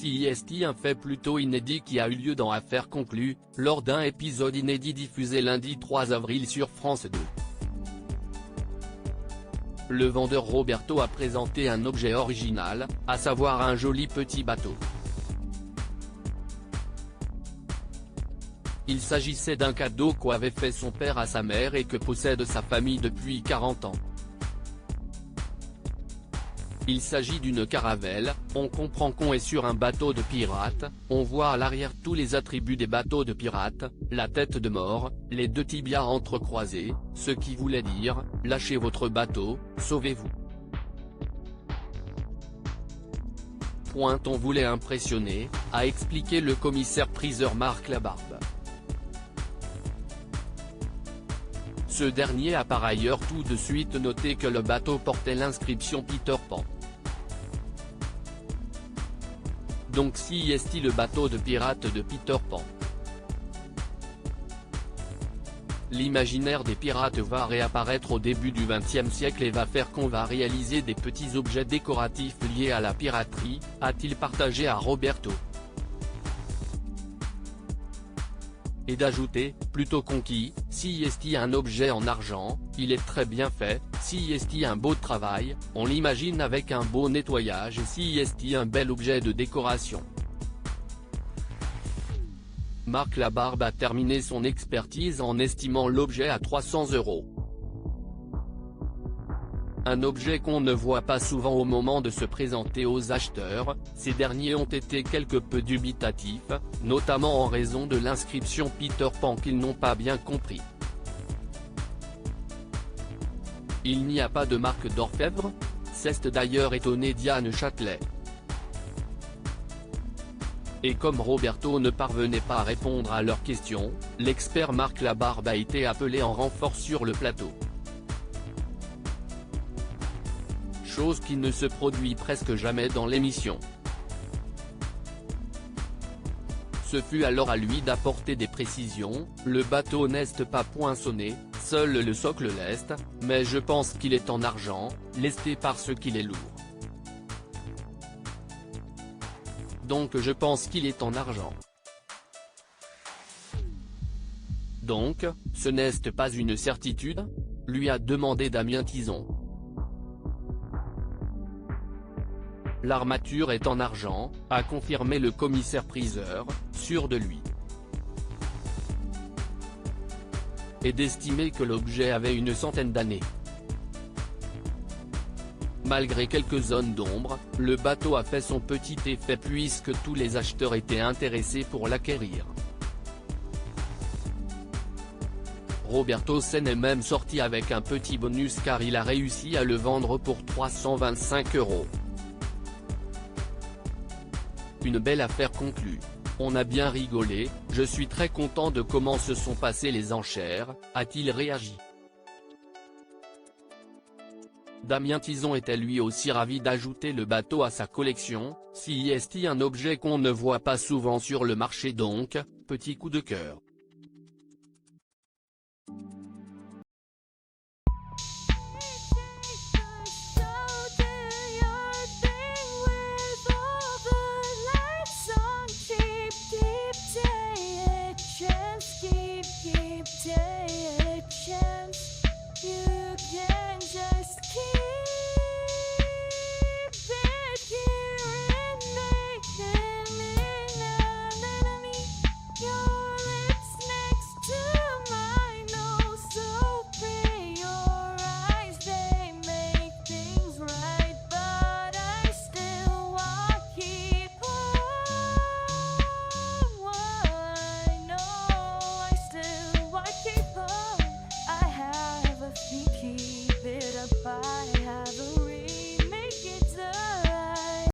CIST, un fait plutôt inédit qui a eu lieu dans Affaires conclues, lors d'un épisode inédit diffusé lundi 3 avril sur France 2. Le vendeur Roberto a présenté un objet original, à savoir un joli petit bateau. Il s'agissait d'un cadeau qu'avait fait son père à sa mère et que possède sa famille depuis 40 ans. Il s'agit d'une caravelle, on comprend qu'on est sur un bateau de pirate, on voit à l'arrière tous les attributs des bateaux de pirates, la tête de mort, les deux tibias entrecroisés, ce qui voulait dire, lâchez votre bateau, sauvez-vous. On voulait impressionner, a expliqué le commissaire-priseur Marc Labarbe. Ce dernier a par ailleurs tout de suite noté que le bateau portait l'inscription Peter Pan. Donc CIST, le bateau de pirate de Peter Pan. L'imaginaire des pirates va réapparaître au début du XXe siècle et va faire qu'on va réaliser des petits objets décoratifs liés à la piraterie, a-t-il partagé à Roberto. Et d'ajouter, plutôt conquis, CIST, un objet en argent, il est très bien fait, CIST, un beau travail, on l'imagine avec un beau nettoyage et CIST, un bel objet de décoration. Marc Labarbe a terminé son expertise en estimant l'objet à 300 €. Un objet qu'on ne voit pas souvent au moment de se présenter aux acheteurs, ces derniers ont été quelque peu dubitatifs, notamment en raison de l'inscription Peter Pan qu'ils n'ont pas bien compris. Il n'y a pas de marque d'orfèvre ? S'est d'ailleurs étonné Diane Châtelet. Et comme Roberto ne parvenait pas à répondre à leurs questions, l'expert Marc Labarbe a été appelé en renfort sur le plateau. Chose qui ne se produit presque jamais dans l'émission. Ce fut alors à lui d'apporter des précisions, le bateau n'est pas poinçonné, seul le socle l'est, mais je pense qu'il est en argent, lesté parce qu'il est lourd. Donc je pense qu'il est en argent. Donc, ce n'est pas une certitude ? Lui a demandé Damien Tison. L'armature est en argent, a confirmé le commissaire-priseur, sûr de lui. Et d'estimer que l'objet avait une centaine d'années. Malgré quelques zones d'ombre, le bateau a fait son petit effet puisque tous les acheteurs étaient intéressés pour l'acquérir. Roberto s'en est même sorti avec un petit bonus car il a réussi à le vendre pour 325 €. Une belle affaire conclue. On a bien rigolé, je suis très content de comment se sont passées les enchères, a-t-il réagi. Damien Tison était lui aussi ravi d'ajouter le bateau à sa collection, CIST, un objet qu'on ne voit pas souvent sur le marché donc, petit coup de cœur.